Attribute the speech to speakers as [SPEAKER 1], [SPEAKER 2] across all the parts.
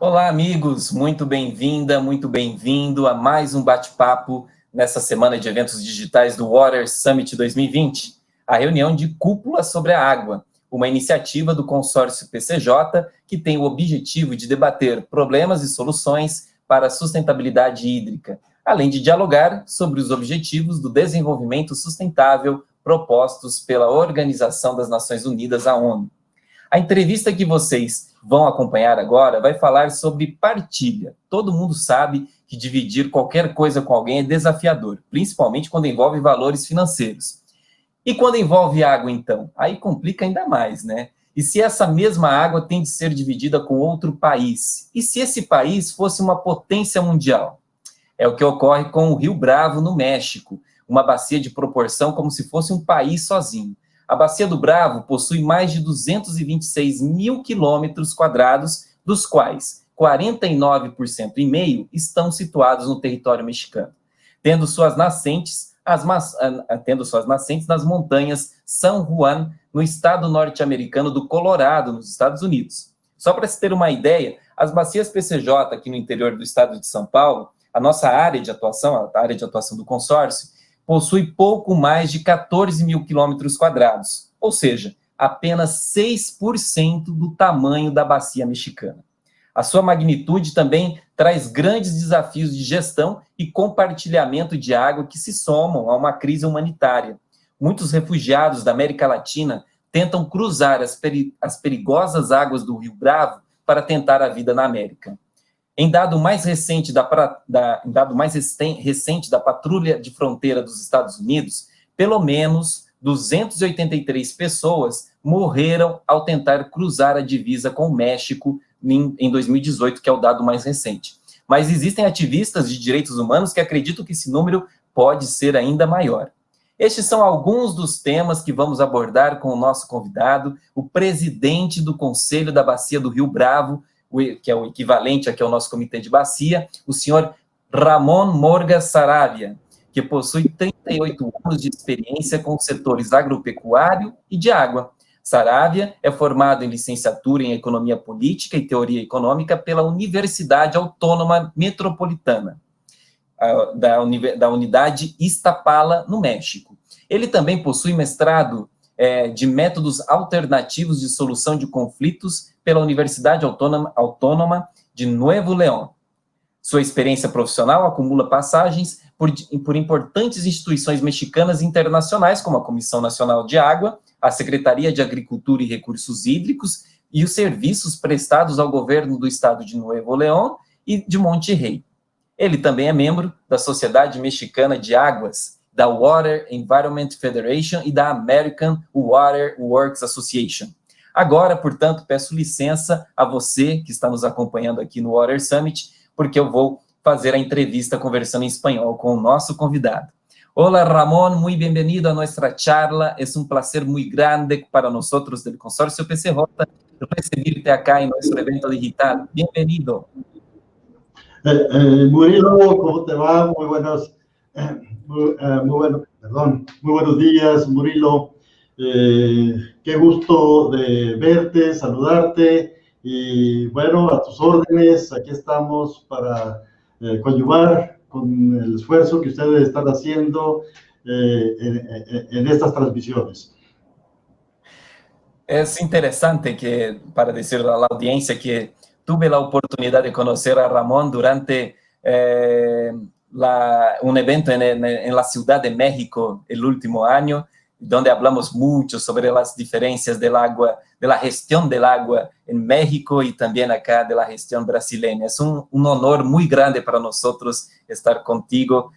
[SPEAKER 1] Olá, amigos! Muito bem-vinda, muito bem-vindo a mais um bate-papo nessa semana de eventos digitais do Water Summit 2020, a reunião de cúpula sobre a água, uma iniciativa do consórcio PCJ que tem o objetivo de debater problemas e soluções para a sustentabilidade hídrica, além de dialogar sobre os objetivos do desenvolvimento sustentável propostos pela Organização das Nações Unidas, a ONU. A entrevista que vocês vão acompanhar agora vai falar sobre partilha. Todo mundo sabe que dividir qualquer coisa com alguém é desafiador, principalmente quando envolve valores financeiros. E quando envolve água, então? Aí complica ainda mais, né? E se essa mesma água tem de ser dividida com outro país? E se esse país fosse uma potência mundial? É o que ocorre com o Rio Bravo, no México, uma bacia de proporção como se fosse um país sozinho. A Bacia do Bravo possui mais de 226 mil quilômetros quadrados, dos quais 49,5% estão situados no território mexicano, tendo suas nascentes nas montanhas San Juan, no estado norte-americano do Colorado, nos Estados Unidos. Só para se ter uma ideia, as bacias PCJ aqui no interior do estado de São Paulo, a nossa área de atuação, a área de atuação do consórcio, possui pouco mais de 14 mil quilômetros quadrados, ou seja, apenas 6% do tamanho da bacia mexicana. A sua magnitude também traz grandes desafios de gestão e compartilhamento de água que se somam a uma crise humanitária. Muitos refugiados da América Latina tentam cruzar as perigosas águas do Rio Bravo para tentar a vida na América. Em dado mais recente da Patrulha de Fronteira dos Estados Unidos, pelo menos 283 pessoas morreram ao tentar cruzar a divisa com o México em 2018, que é o dado mais recente. Mas existem ativistas de direitos humanos que acreditam que esse número pode ser ainda maior. Estes são alguns dos temas que vamos abordar com o nosso convidado, o presidente do Conselho da Bacia do Rio Bravo, que é o equivalente aqui ao nosso comitê de bacia, o senhor Ramon Morga Saravia, que possui 38 anos de experiência com os setores agropecuário e de água. Saravia é formado em licenciatura em Economia Política e Teoria Econômica pela Universidade Autônoma Metropolitana, da Unidade Iztapala, no México. Ele também possui mestrado de Métodos Alternativos de Solução de Conflitos pela Universidade Autônoma de Nuevo León. Sua experiência profissional acumula passagens por importantes instituições mexicanas e internacionais, como a Comissão Nacional de Água, a Secretaria de Agricultura e Recursos Hídricos e os serviços prestados ao governo do estado de Nuevo León e de Monterrey. Ele também é membro da Sociedade Mexicana de Águas, da Water Environment Federation e da American Water Works Association. Agora, portanto, peço licença a você que está nos acompanhando aqui no Water Summit, porque eu vou fazer a entrevista conversando em espanhol com o nosso convidado. Hola, Ramón, muy bienvenido a nuestra charla. Es un placer muy grande para nosotros del Consorcio PCJ recibirte acá en nuestro evento digital. Bienvenido.
[SPEAKER 2] Murilo, ¿cómo te va? Muy buenos días, Murilo. Qué gusto de verte, saludarte y bueno, a tus órdenes. Aquí estamos para coadyuvar con el esfuerzo que ustedes están haciendo en estas transmisiones.
[SPEAKER 1] Es interesante que, para decirle a la audiencia, que tuve la oportunidad de conocer a Ramón durante un evento en la Ciudad de México el último año, donde hablamos mucho sobre las diferencias del agua, de la gestión del agua en México y también acá de la gestión brasileña. Es un honor muy grande para nosotros estar contigo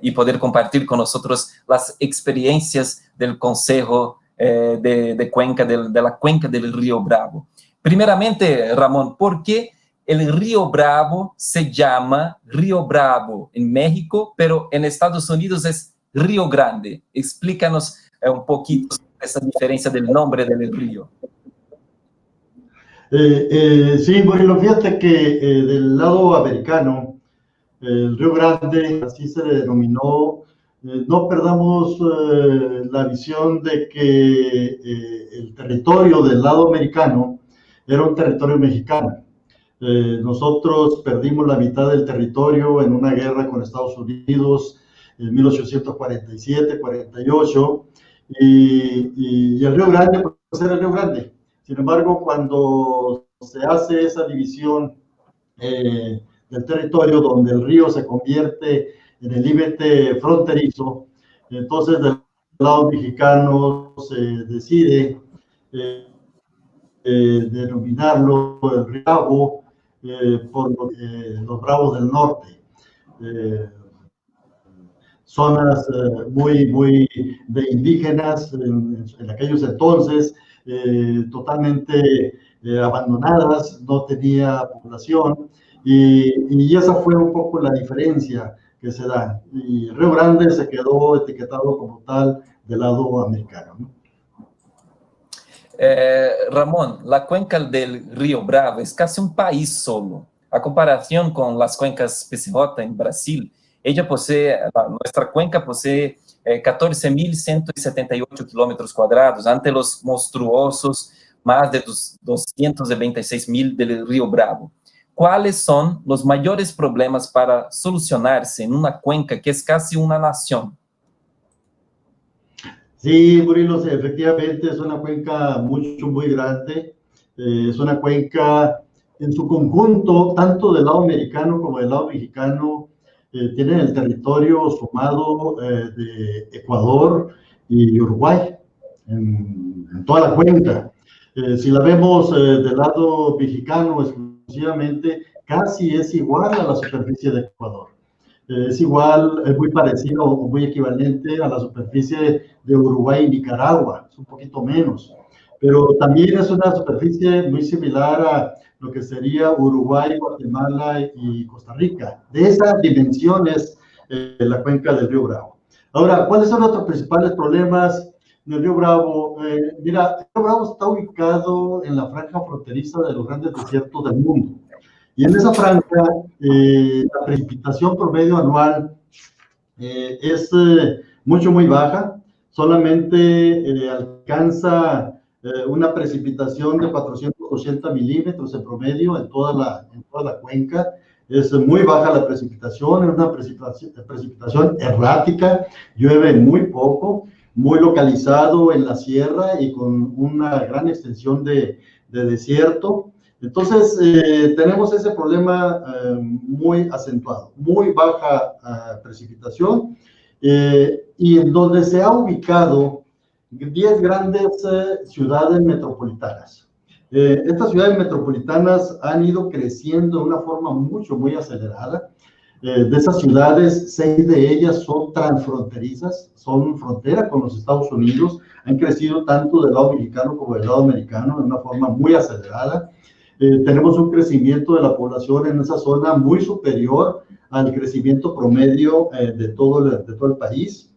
[SPEAKER 1] y poder compartir con nosotros las experiencias del Consejo de la cuenca del Río Bravo. Primeramente, Ramón, ¿por qué el Río Bravo se llama Río Bravo en México, pero en Estados Unidos es Río Grande? Explícanos un poquito esa diferencia del nombre del río.
[SPEAKER 2] Sí, bueno, fíjate que del lado americano, el Río Grande, así se le denominó. No perdamos la visión de que el territorio del lado americano era un territorio mexicano. Nosotros perdimos la mitad del territorio en una guerra con Estados Unidos en 1847-48, y el Río Grande, pues era el Río Grande. Sin embargo, cuando se hace esa división del territorio, donde el río se convierte en el límite fronterizo, entonces del lado mexicano se decide denominarlo el Río Bravo, por los Bravos del Norte. Zonas muy de indígenas en aquellos entonces, totalmente abandonadas, no tenía población, y esa fue un poco la diferencia que se da. Y Río Grande se quedó etiquetado como tal del lado americano, ¿no?
[SPEAKER 1] Ramón, la cuenca del Río Bravo es casi un país solo. A comparación con las cuencas PCJ en Brasil, nuestra cuenca posee 14.178 kilómetros cuadrados, ante los monstruosos más de 226.000 del Río Bravo. ¿Cuáles son los mayores problemas para solucionarse en una cuenca que es casi una nación?
[SPEAKER 2] Sí, Murilo, sí, efectivamente es una cuenca muy grande. Es una cuenca en su conjunto, tanto del lado americano como del lado mexicano, tienen el territorio sumado de Ecuador y Uruguay en toda la cuenca. Si la vemos del lado mexicano exclusivamente, casi es igual a la superficie de Ecuador. Es igual, es muy parecido o muy equivalente a la superficie de Uruguay y Nicaragua, es un poquito menos, pero también es una superficie muy similar a lo que sería Uruguay, Guatemala y Costa Rica. De esas dimensiones, la cuenca del Río Bravo. Ahora, ¿cuáles son los principales problemas del Río Bravo? Mira, el Río Bravo está ubicado en la franja fronteriza de los grandes desiertos del mundo. Y en esa franja, la precipitación promedio anual es muy baja, solamente alcanza una precipitación de 480 milímetros en promedio en toda la cuenca. Es muy baja la precipitación, es una precipitación errática, llueve muy poco, muy localizado en la sierra y con una gran extensión de desierto. Entonces, tenemos ese problema muy acentuado, muy baja precipitación, y en donde se ha ubicado 10 grandes ciudades metropolitanas. Estas ciudades metropolitanas han ido creciendo de una forma muy acelerada. De esas ciudades, 6 de ellas son transfronterizas, son frontera con los Estados Unidos, han crecido tanto del lado mexicano como del lado americano de una forma muy acelerada. Tenemos un crecimiento de la población en esa zona muy superior al crecimiento promedio de todo el país.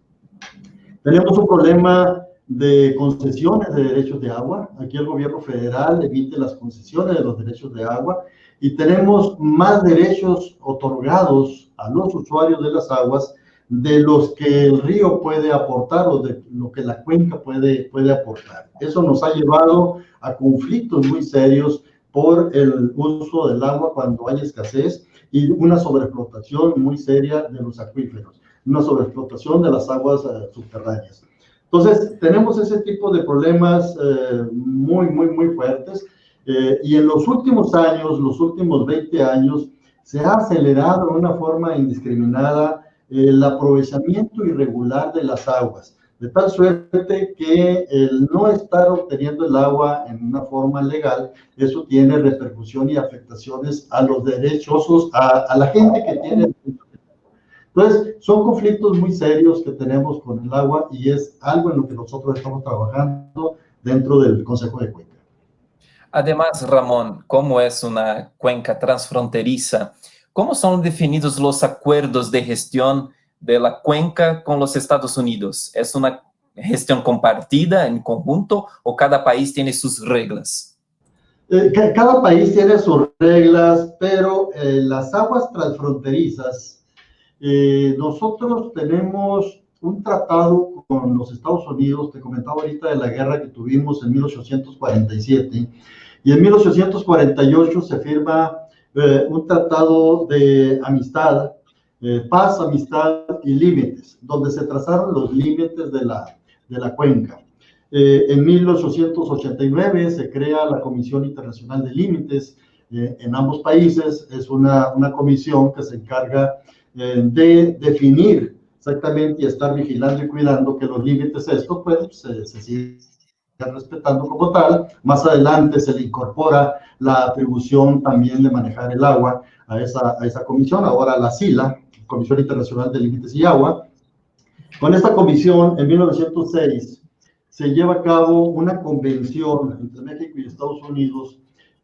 [SPEAKER 2] Tenemos un problema de concesiones de derechos de agua. Aquí el gobierno federal emite las concesiones de los derechos de agua y tenemos más derechos otorgados a los usuarios de las aguas de los que el río puede aportar o de lo que la cuenca puede aportar. Eso nos ha llevado a conflictos muy serios por el uso del agua cuando hay escasez y una sobreexplotación muy seria de los acuíferos, una sobreexplotación de las aguas subterráneas. Entonces, tenemos ese tipo de problemas muy fuertes, y en los últimos años, los últimos 20 años, se ha acelerado de una forma indiscriminada el aprovechamiento irregular de las aguas, de tal suerte que el no estar obteniendo el agua en una forma legal, eso tiene repercusión y afectaciones a los derechosos, a la gente que tiene. Entonces, son conflictos muy serios que tenemos con el agua y es algo en lo que nosotros estamos trabajando dentro del Consejo de Cuenca.
[SPEAKER 1] Además, Ramón, como es una cuenca transfronteriza, ¿cómo son definidos los acuerdos de gestión de la cuenca con los Estados Unidos? ¿Es una gestión compartida en conjunto o cada país tiene sus reglas?
[SPEAKER 2] Cada país tiene sus reglas, pero las aguas transfronterizas, nosotros tenemos un tratado con los Estados Unidos. Te comentaba ahorita de la guerra que tuvimos en 1847, y en 1848 se firma un tratado de amistad, paz, amistad y límites, donde se trazaron los límites de la cuenca. En 1889 se crea la Comisión Internacional de Límites en ambos países. Es una comisión que se encarga de definir exactamente y estar vigilando y cuidando que los límites estos pues, se sigan respetando como tal. Más adelante se le incorpora la atribución también de manejar el agua a esa comisión, ahora la CILA, Comisión Internacional de Límites y Agua. Con esta comisión, en 1906, se lleva a cabo una convención entre México y Estados Unidos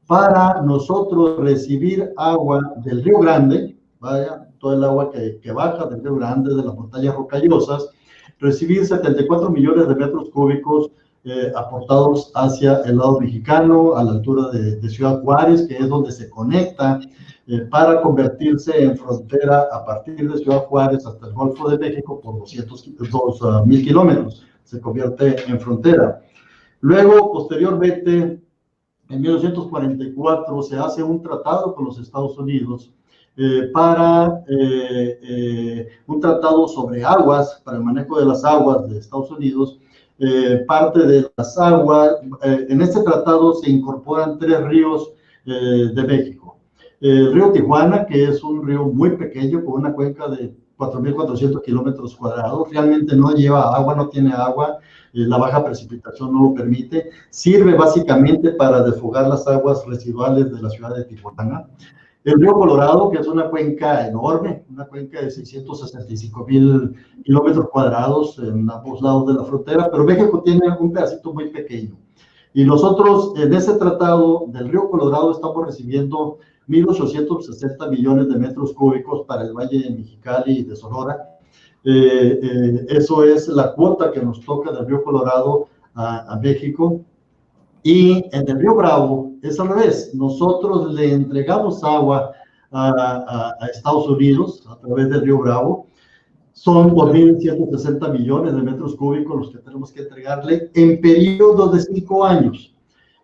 [SPEAKER 2] para nosotros recibir agua del Río Grande, vaya, todo el agua que baja del Río Grande, de las montañas rocallosas, recibir 74 millones de metros cúbicos aportados hacia el lado mexicano, a la altura de Ciudad Juárez, que es donde se conecta para convertirse en frontera a partir de Ciudad Juárez hasta el Golfo de México por 200.000 kilómetros. Se convierte en frontera. Luego, posteriormente, en 1944, se hace un tratado con los Estados Unidos para un tratado sobre aguas, para el manejo de las aguas de Estados Unidos. Parte de las aguas, en este tratado se incorporan 3 ríos de México. El río Tijuana, que es un río muy pequeño, con una cuenca de 4.400 kilómetros cuadrados, realmente no lleva agua, no tiene agua, la baja precipitación no lo permite, sirve básicamente para desfogar las aguas residuales de la ciudad de Tijuana. El río Colorado, que es una cuenca enorme, una cuenca de 665.000 kilómetros cuadrados en ambos lados de la frontera, pero México tiene un pedacito muy pequeño. Y nosotros en ese tratado del río Colorado estamos recibiendo 1.860 millones de metros cúbicos para el Valle de Mexicali y de Sonora. Eso es la cuota que nos toca del río Colorado a México. Y en el río Bravo es al revés. Nosotros le entregamos agua a Estados Unidos a través del río Bravo. Son 2.160 millones de metros cúbicos los que tenemos que entregarle en periodos de 5 años.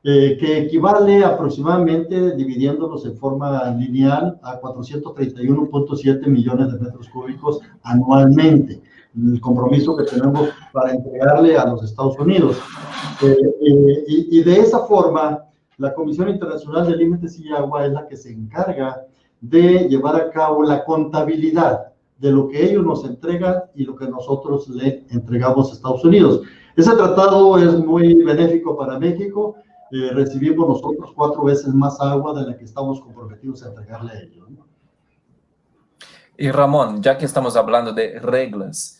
[SPEAKER 2] Que equivale aproximadamente, dividiéndolos en forma lineal, a 431.7 millones de metros cúbicos anualmente, el compromiso que tenemos para entregarle a los Estados Unidos. Y de esa forma, la Comisión Internacional de Límites y Agua es la que se encarga de llevar a cabo la contabilidad de lo que ellos nos entregan y lo que nosotros le entregamos a Estados Unidos. Ese tratado es muy benéfico para México. Recibimos nosotros 4 veces más agua de la que estamos comprometidos a entregarle a ellos, ¿no?
[SPEAKER 1] Y Ramón, ya que estamos hablando de reglas,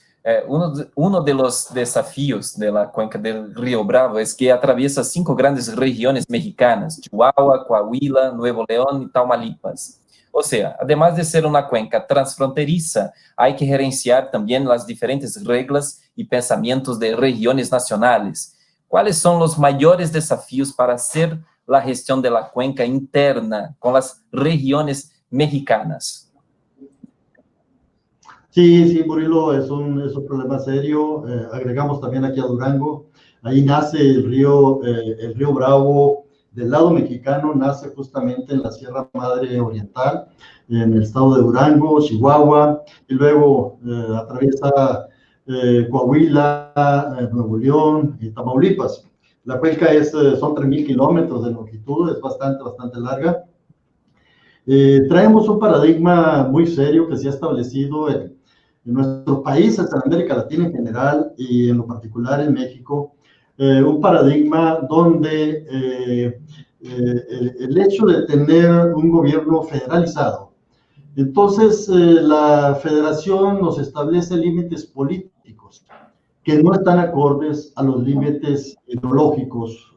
[SPEAKER 1] uno de los desafíos de la cuenca del Río Bravo es que atraviesa 5 grandes regiones mexicanas: Chihuahua, Coahuila, Nuevo León y Tamaulipas. O sea, además de ser una cuenca transfronteriza, hay que gerenciar también las diferentes reglas y pensamientos de regiones nacionales. ¿Cuáles son los mayores desafíos para hacer la gestión de la cuenca interna con las regiones mexicanas?
[SPEAKER 2] Sí, Murilo, es un problema serio. Agregamos también aquí a Durango. Ahí nace el río Bravo del lado mexicano, nace justamente en la Sierra Madre Oriental, en el estado de Durango, Chihuahua, y luego atraviesa Coahuila, Nuevo León y Tamaulipas. La cuenca son 3.000 kilómetros de longitud, es bastante larga. Traemos un paradigma muy serio que se ha establecido en nuestros países, en América Latina en general y en lo particular en México, un paradigma donde el hecho de tener un gobierno federalizado, entonces la federación nos establece límites políticos que no están acordes a los límites ideológicos,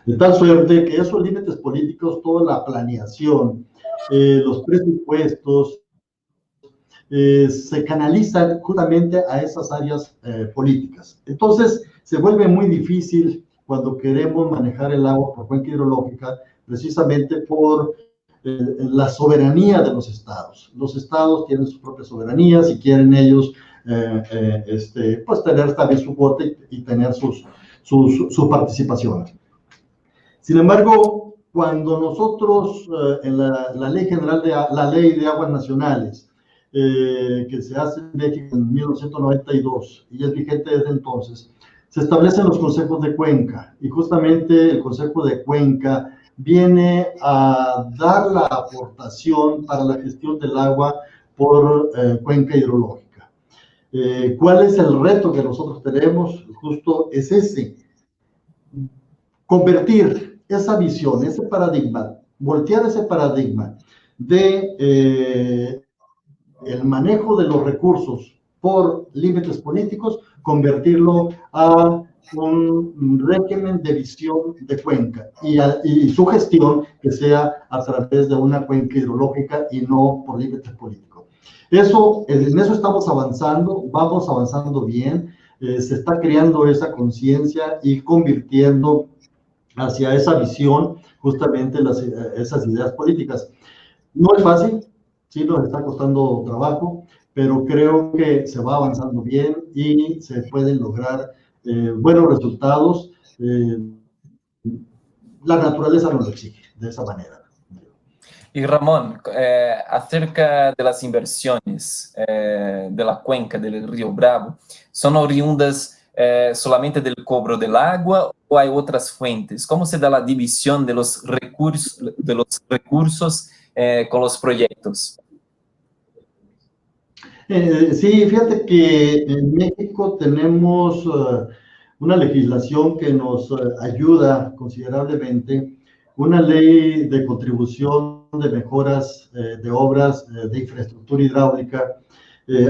[SPEAKER 2] de tal suerte que esos límites políticos, toda la planeación, los presupuestos, se canalizan justamente a esas áreas políticas. Entonces, se vuelve muy difícil cuando queremos manejar el agua por cuenca hidrológica, precisamente por la soberanía de los estados. Los estados tienen sus propias soberanías y quieren ellos pues tener también su voto y tener sus participaciones. Sin embargo, cuando nosotros en la Ley General la Ley de Aguas Nacionales, que se hace en México en 1992 y es vigente desde entonces, se establecen los consejos de cuenca, y justamente el Consejo de Cuenca viene a dar la aportación para la gestión del agua por cuenca hidrológica. ¿Cuál es el reto que nosotros tenemos? Justo es ese: convertir esa visión, ese paradigma, voltear ese paradigma de el manejo de los recursos por límites políticos, convertirlo a un régimen de visión de cuenca y su gestión que sea a través de una cuenca hidrológica y no por límites políticos. En eso estamos avanzando, vamos avanzando bien, se está creando esa conciencia y convirtiendo hacia esa visión justamente esas ideas políticas. No es fácil, sí nos está costando trabajo, pero creo que se va avanzando bien y se pueden lograr buenos resultados. La naturaleza nos lo exige de esa manera.
[SPEAKER 1] Y Ramón, acerca de las inversiones de la cuenca del Río Bravo, ¿son oriundas solamente del cobro del agua o hay otras fuentes? ¿Cómo se da la división de los recursos con los proyectos?
[SPEAKER 2] Sí, fíjate que en México tenemos una legislación que nos ayuda considerablemente, una ley de contribución de mejoras de obras de infraestructura hidráulica,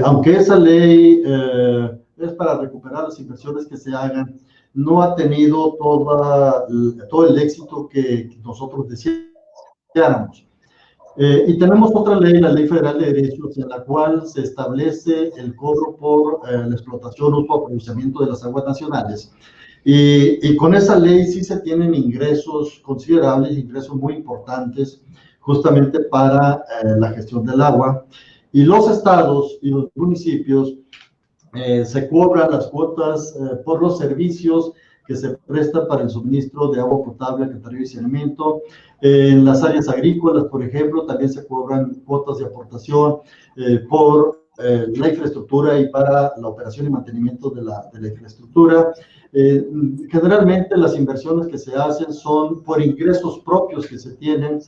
[SPEAKER 2] aunque esa ley es para recuperar las inversiones que se hagan, no ha tenido todo el éxito que nosotros deseáramos. Y tenemos otra ley, la Ley Federal de Derechos, en la cual se establece el cobro por la explotación, uso o aprovechamiento de las aguas nacionales. Y con esa ley sí se tienen ingresos considerables, ingresos muy importantes, justamente para la gestión del agua. Y los estados y los municipios se cobran las cuotas por los servicios que se prestan para el suministro de agua potable, alcantarillado y saneamiento. En las áreas agrícolas, por ejemplo, también se cobran cuotas de aportación por la infraestructura y para la operación y mantenimiento de la infraestructura. Generalmente las inversiones que se hacen son por ingresos propios que se tienen,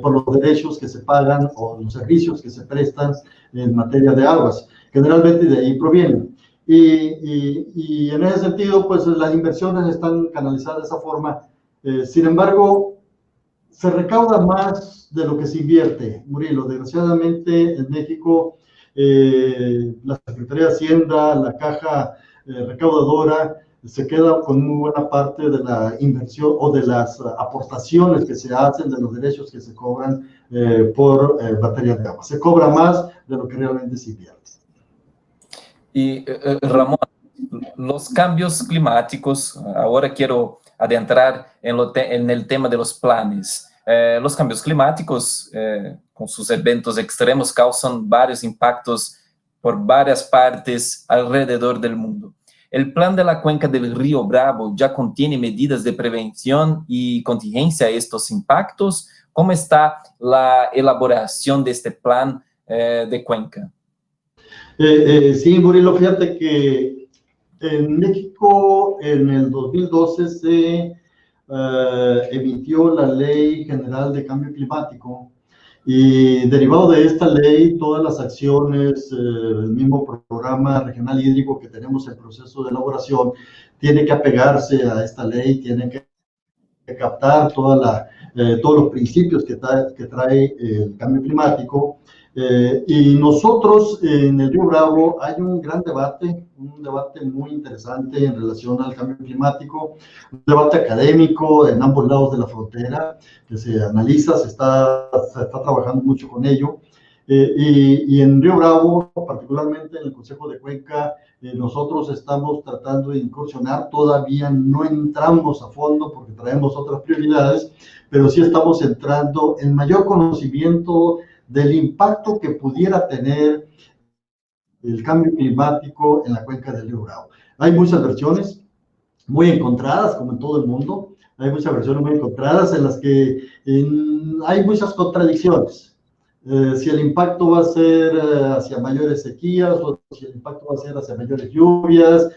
[SPEAKER 2] por los derechos que se pagan o los servicios que se prestan en materia de aguas. Generalmente de ahí provienen. Y en ese sentido, pues las inversiones están canalizadas de esa forma. Sin embargo, se recauda más de lo que se invierte, Murilo. Desgraciadamente, en México, la Secretaría de Hacienda, la caja recaudadora, se queda con muy buena parte de la inversión o de las aportaciones que se hacen, de los derechos que se cobran por materia de agua. Se cobra más de lo que realmente se invierte.
[SPEAKER 1] Y Ramón, los cambios climáticos, ahora quiero adentrar en el tema de los planes. Los cambios climáticos, con sus eventos extremos, causan varios impactos por varias partes alrededor del mundo. ¿El plan de la cuenca del Río Bravo ya contiene medidas de prevención y contingencia a estos impactos? ¿Cómo está la elaboración de este plan de cuenca?
[SPEAKER 2] Sí, Murilo, fíjate que en México en el 2012 se emitió la Ley General de Cambio Climático y derivado de esta ley todas las acciones, el mismo programa regional hídrico que tenemos en proceso de elaboración tiene que apegarse a esta ley, tiene que captar todos los principios que trae el cambio climático. Y nosotros en el Río Bravo hay un debate muy interesante en relación al cambio climático, un debate académico en ambos lados de la frontera que se analiza, se está trabajando mucho con ello. Y en Río Bravo, particularmente en el Consejo de Cuenca, nosotros estamos tratando de incursionar, todavía no entramos a fondo porque traemos otras prioridades, pero sí estamos entrando en mayor conocimiento del impacto que pudiera tener el cambio climático en la cuenca del Río Bravo. Hay muchas versiones, muy encontradas, como en todo el mundo. Hay muchas versiones muy encontradas en las que hay muchas contradicciones. Si el impacto va a ser hacia mayores sequías o si el impacto va a ser hacia mayores lluvias.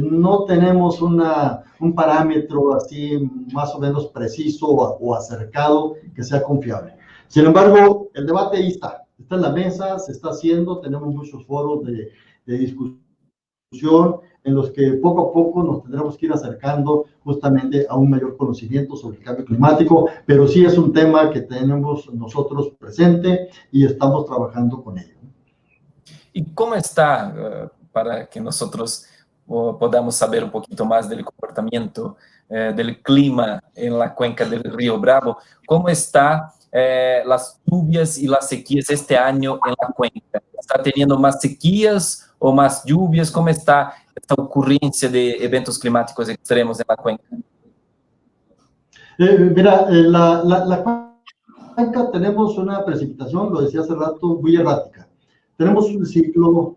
[SPEAKER 2] No tenemos un parámetro así más o menos preciso o acercado que sea confiable. Sin embargo, el debate ahí está en la mesa, se está haciendo, tenemos muchos foros de discusión en los que poco a poco nos tendremos que ir acercando justamente a un mayor conocimiento sobre el cambio climático, pero sí es un tema que tenemos nosotros presente y estamos trabajando con ello.
[SPEAKER 1] ¿Y cómo está, para que nosotros podamos saber un poquito más del comportamiento del clima en la cuenca del Río Bravo? ¿Cómo está las lluvias y las sequías este año en la cuenca? ¿Está teniendo más sequías o más lluvias? ¿Cómo está esta ocurrencia de eventos climáticos extremos en la cuenca?
[SPEAKER 2] Mira, la cuenca tenemos una precipitación, lo decía hace rato, muy errática. Tenemos un ciclo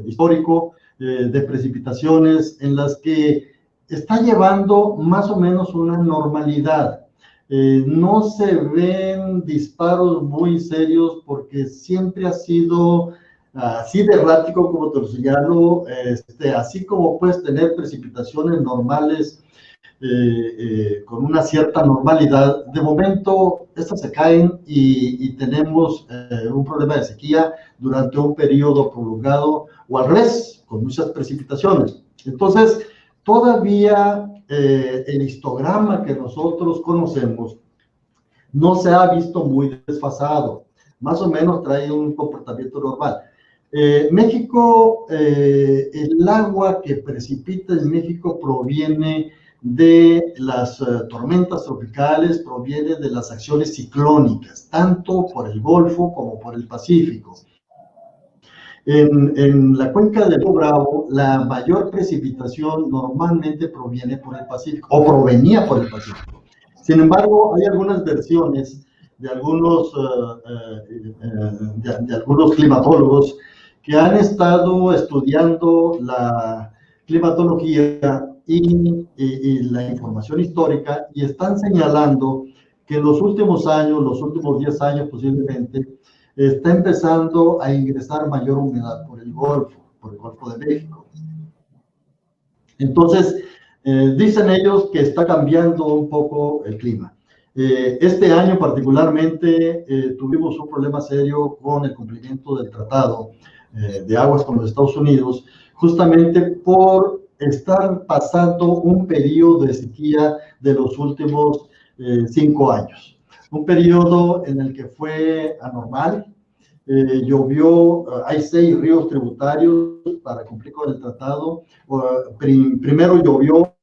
[SPEAKER 2] histórico de precipitaciones en las que está llevando más o menos una normalidad. No se ven disparos muy serios porque siempre ha sido así de errático como te lo señalo, así como puedes tener precipitaciones normales con una cierta normalidad. De momento, estas se caen y tenemos un problema de sequía durante un periodo prolongado o al revés, con muchas precipitaciones. Entonces, todavía el histograma que nosotros conocemos no se ha visto muy desfasado. Más o menos trae un comportamiento normal. México, el agua que precipita en México proviene de las tormentas tropicales, proviene de las acciones ciclónicas, tanto por el Golfo como por el Pacífico. En la cuenca del Río Bravo, la mayor precipitación normalmente proviene por el Pacífico, o provenía por el Pacífico. Sin embargo, hay algunas versiones de algunos climatólogos que han estado estudiando la climatología y la información histórica y están señalando que en los últimos años, los últimos 10 años posiblemente, está empezando a ingresar mayor humedad por el Golfo de México. Entonces, dicen ellos que está cambiando un poco el clima. Este año particularmente tuvimos un problema serio con el cumplimiento del tratado de aguas con los Estados Unidos, justamente por estar pasando un periodo de sequía de los últimos 5 años. Un periodo en el que fue anormal. Llovió, hay 6 ríos tributarios para cumplir con el tratado. Primero llovió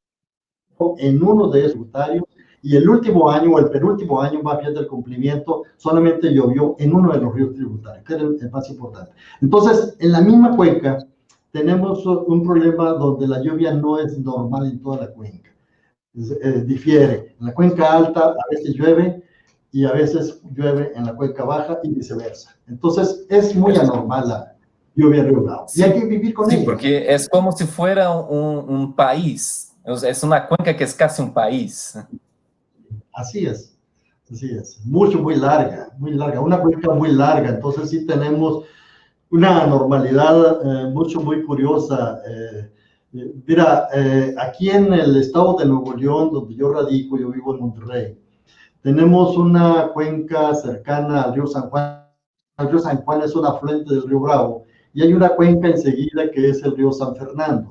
[SPEAKER 2] en uno de esos tributarios y el último año o el penúltimo año más bien del cumplimiento solamente llovió en uno de los ríos tributarios, que es el más importante. Entonces, en la misma cuenca tenemos un problema donde la lluvia no es normal en toda la cuenca. Difiere. En la cuenca alta a veces llueve y a veces llueve en la cuenca baja y viceversa. Entonces, es muy anormal la lluvia en Río Bravo.
[SPEAKER 1] Sí,
[SPEAKER 2] y hay que vivir con ella.
[SPEAKER 1] Sí, porque es como si fuera un país. Es una cuenca que es casi un país.
[SPEAKER 2] Así es. Así es. Muy larga, una cuenca muy larga. Entonces, sí tenemos una normalidad muy curiosa. Mira, aquí en el estado de Nuevo León, donde yo radico, yo vivo en Monterrey, tenemos una cuenca cercana al río San Juan. El río San Juan es un afluente del río Bravo y hay una cuenca enseguida que es el río San Fernando.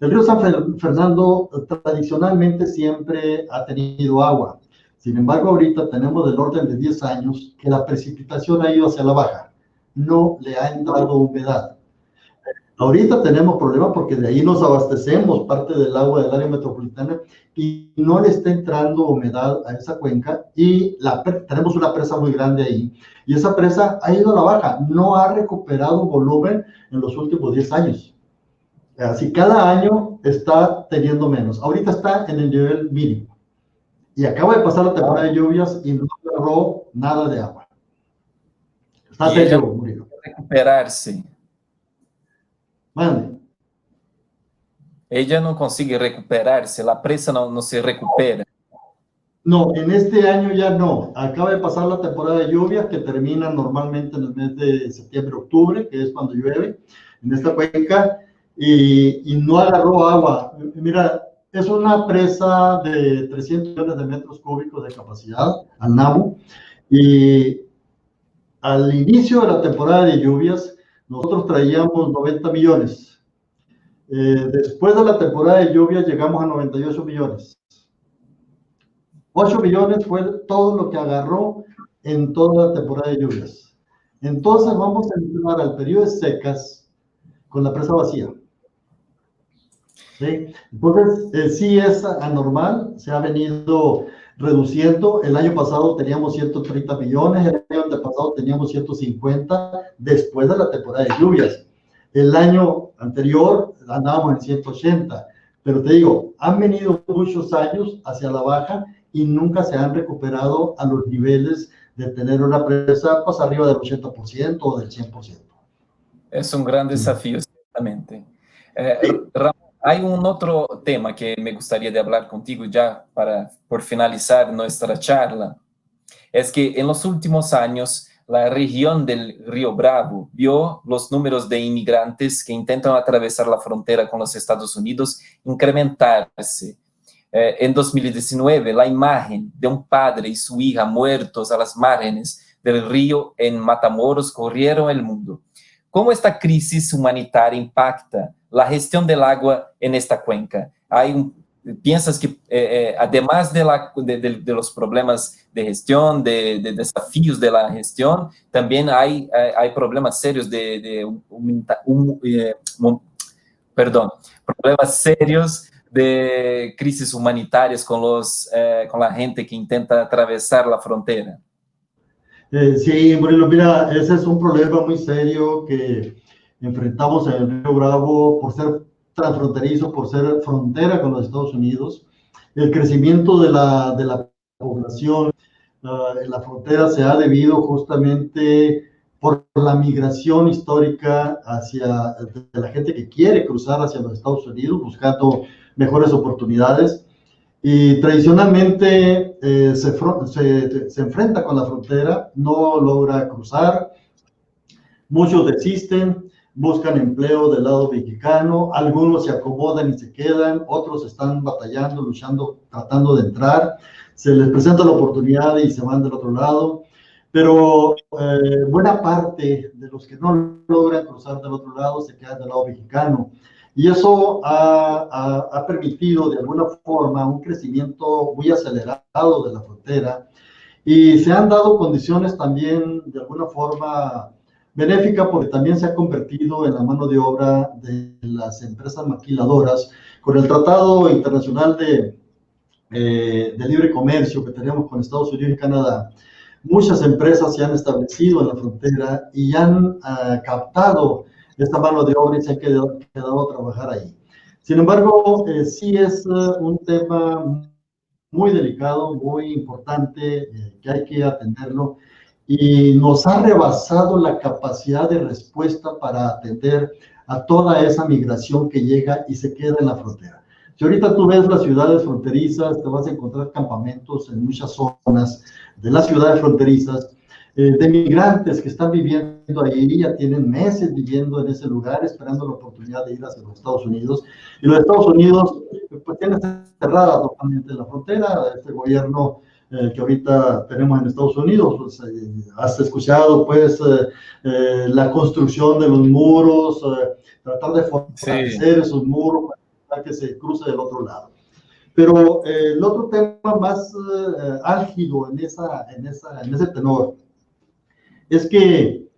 [SPEAKER 2] El río San Fernando tradicionalmente siempre ha tenido agua. Sin embargo, ahorita tenemos del orden de 10 años que la precipitación ha ido hacia la baja. No le ha entrado humedad. Ahorita tenemos problemas porque de ahí nos abastecemos parte del agua del área metropolitana y no le está entrando humedad a esa cuenca y tenemos una presa muy grande ahí y esa presa ha ido a la baja, no ha recuperado volumen en los últimos 10 años. Así cada año está teniendo menos. Ahorita está en el nivel mínimo y acaba de pasar la temporada de lluvias y no agarró nada de agua. Está serio, Murilo.
[SPEAKER 1] Recuperarse.
[SPEAKER 2] Mande.
[SPEAKER 1] Ella no consigue recuperarse, la presa no se recupera.
[SPEAKER 2] No, en este año ya no. Acaba de pasar la temporada de lluvias que termina normalmente en el mes de septiembre-octubre, que es cuando llueve en esta cuenca, y no agarró agua. Mira, es una presa de 300 millones de metros cúbicos de capacidad, al Namu, y al inicio de la temporada de lluvias, nosotros traíamos 90 millones. Después de la temporada de lluvias llegamos a 98 millones. 8 millones fue todo lo que agarró en toda la temporada de lluvias. Entonces vamos a entrar al periodo de secas con la presa vacía. ¿Sí? Entonces, sí es anormal, se ha venido reduciendo. El año pasado teníamos 130 millones, el año antepasado teníamos 150 después de la temporada de lluvias. El año anterior andábamos en 180, pero te digo, han venido muchos años hacia la baja y nunca se han recuperado a los niveles de tener una presa pues arriba del 80% o del 100%.
[SPEAKER 1] Es un gran desafío, ciertamente. Ramón, hay un otro tema que me gustaría de hablar contigo ya por finalizar nuestra charla. Es que en los últimos años la región del Río Bravo vio los números de inmigrantes que intentan atravesar la frontera con los Estados Unidos incrementarse. En 2019, la imagen de un padre y su hija muertos a las márgenes del río en Matamoros corrieron el mundo. ¿Cómo esta crisis humanitaria impacta la gestión del agua en esta cuenca? ¿Piensas que además de los problemas de gestión, de desafíos de la gestión, también hay problemas serios problemas serios de crisis humanitarias con la gente que intenta atravesar la frontera?
[SPEAKER 2] Sí, Murilo, mira, ese es un problema muy serio que enfrentamos en el Río Bravo por ser transfronterizo, por ser frontera con los Estados Unidos. El crecimiento de la población en la frontera se ha debido justamente por la migración histórica de la gente que quiere cruzar hacia los Estados Unidos buscando mejores oportunidades. Y tradicionalmente se enfrenta con la frontera, no logra cruzar, muchos desisten, buscan empleo del lado mexicano, algunos se acomodan y se quedan, otros están batallando, luchando, tratando de entrar, se les presenta la oportunidad y se van del otro lado, pero buena parte de los que no logran cruzar del otro lado se quedan del lado mexicano. Y eso ha permitido de alguna forma un crecimiento muy acelerado de la frontera y se han dado condiciones también de alguna forma benéfica porque también se ha convertido en la mano de obra de las empresas maquiladoras con el Tratado Internacional de Libre Comercio que tenemos con Estados Unidos y Canadá. Muchas empresas se han establecido en la frontera y han captado esta mano de obra y se han quedado a trabajar ahí. Sin embargo, sí es un tema muy delicado, muy importante, que hay que atenderlo y nos ha rebasado la capacidad de respuesta para atender a toda esa migración que llega y se queda en la frontera. Si ahorita tú ves las ciudades fronterizas, te vas a encontrar campamentos en muchas zonas de las ciudades fronterizas, de migrantes que están viviendo ahí, ya tienen meses viviendo en ese lugar, esperando la oportunidad de ir hacia los Estados Unidos. Y los Estados Unidos, pues tienen cerrada totalmente la frontera. Este gobierno que ahorita tenemos en Estados Unidos, pues, has escuchado, pues, la construcción de los muros, tratar de fortalecer esos muros para que se cruce del otro lado. Pero el otro tema más álgido en ese tenor es que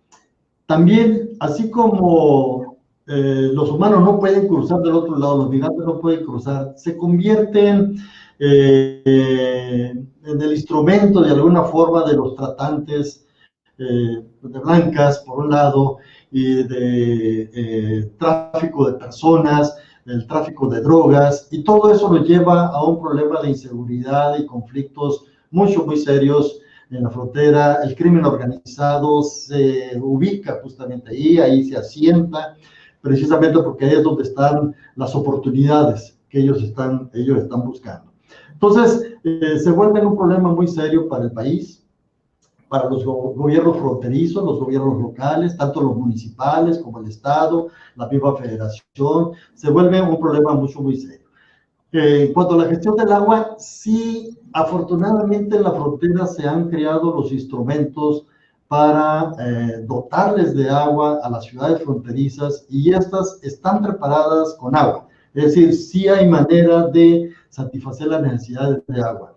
[SPEAKER 2] también, así como los humanos no pueden cruzar del otro lado, los migrantes no pueden cruzar, se convierten en el instrumento de alguna forma de los tratantes de blancas, por un lado, y de tráfico de personas, el tráfico de drogas, y todo eso nos lleva a un problema de inseguridad y conflictos muy serios en la frontera. El crimen organizado se ubica justamente ahí se asienta, precisamente porque ahí es donde están las oportunidades que ellos están buscando. Entonces, se vuelve un problema muy serio para el país, para los gobiernos fronterizos, los gobiernos locales, tanto los municipales como el Estado, la misma federación, se vuelve un problema muy serio. En cuanto a la gestión del agua, sí, afortunadamente en la frontera se han creado los instrumentos para dotarles de agua a las ciudades fronterizas y estas están preparadas con agua. Es decir, sí hay manera de satisfacer las necesidades de agua.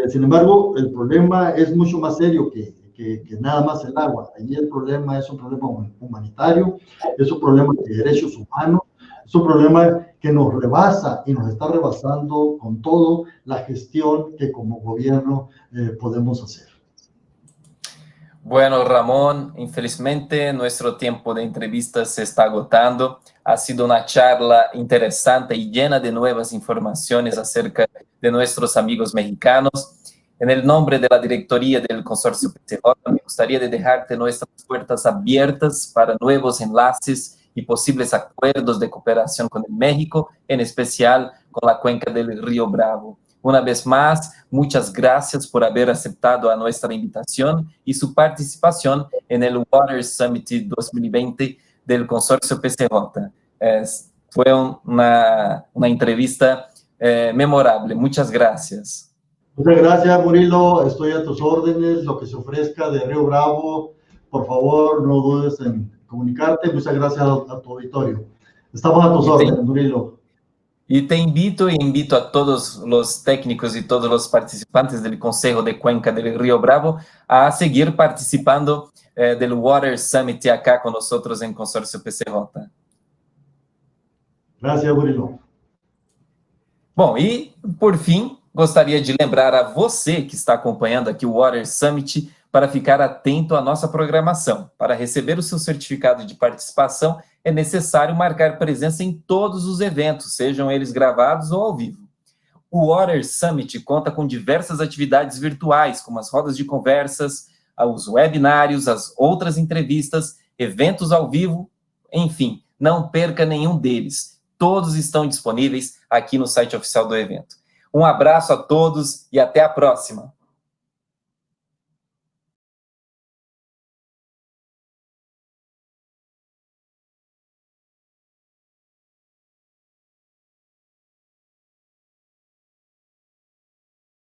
[SPEAKER 2] Sin embargo, el problema es mucho más serio que nada más el agua. Allí el problema es un problema humanitario, es un problema de derechos humanos, es un problema que nos rebasa y nos está rebasando con todo la gestión que como gobierno podemos hacer.
[SPEAKER 1] Bueno, Ramón, infelizmente nuestro tiempo de entrevistas se está agotando. Ha sido una charla interesante y llena de nuevas informaciones acerca de nuestros amigos mexicanos. En el nombre de la directoría del Consorcio PCJ, me gustaría de dejarte nuestras puertas abiertas para nuevos enlaces y posibles acuerdos de cooperación con el México, en especial con la cuenca del Río Bravo. Una vez más, muchas gracias por haber aceptado a nuestra invitación y su participación en el Water Summit 2020 del Consorcio PCJ. Fue una entrevista memorable. Muchas gracias.
[SPEAKER 2] Muchas gracias, Murilo. Estoy a tus órdenes. Lo que se ofrezca de Río Bravo, por favor, no dudes en comunicarte. Muchas gracias a tu auditorio. Estamos a tus órdenes, Murilo.
[SPEAKER 1] Y te invito e invito a todos los técnicos y todos los participantes del Consejo de Cuenca del Río Bravo a seguir participando del Water Summit acá con nosotros en Consorcio PCJ.
[SPEAKER 2] Gracias, Murilo.
[SPEAKER 1] Bom, e por fim, gostaria de lembrar a você que está acompanhando aqui o Water Summit para ficar atento à nossa programação. Para receber o seu certificado de participação, é necessário marcar presença em todos os eventos, sejam eles gravados ou ao vivo. O Water Summit conta com diversas atividades virtuais, como as rodas de conversas, os webinários, as outras entrevistas, eventos ao vivo, enfim, não perca nenhum deles. Todos estão disponíveis aqui no site oficial do evento. Um abraço a todos e até a próxima!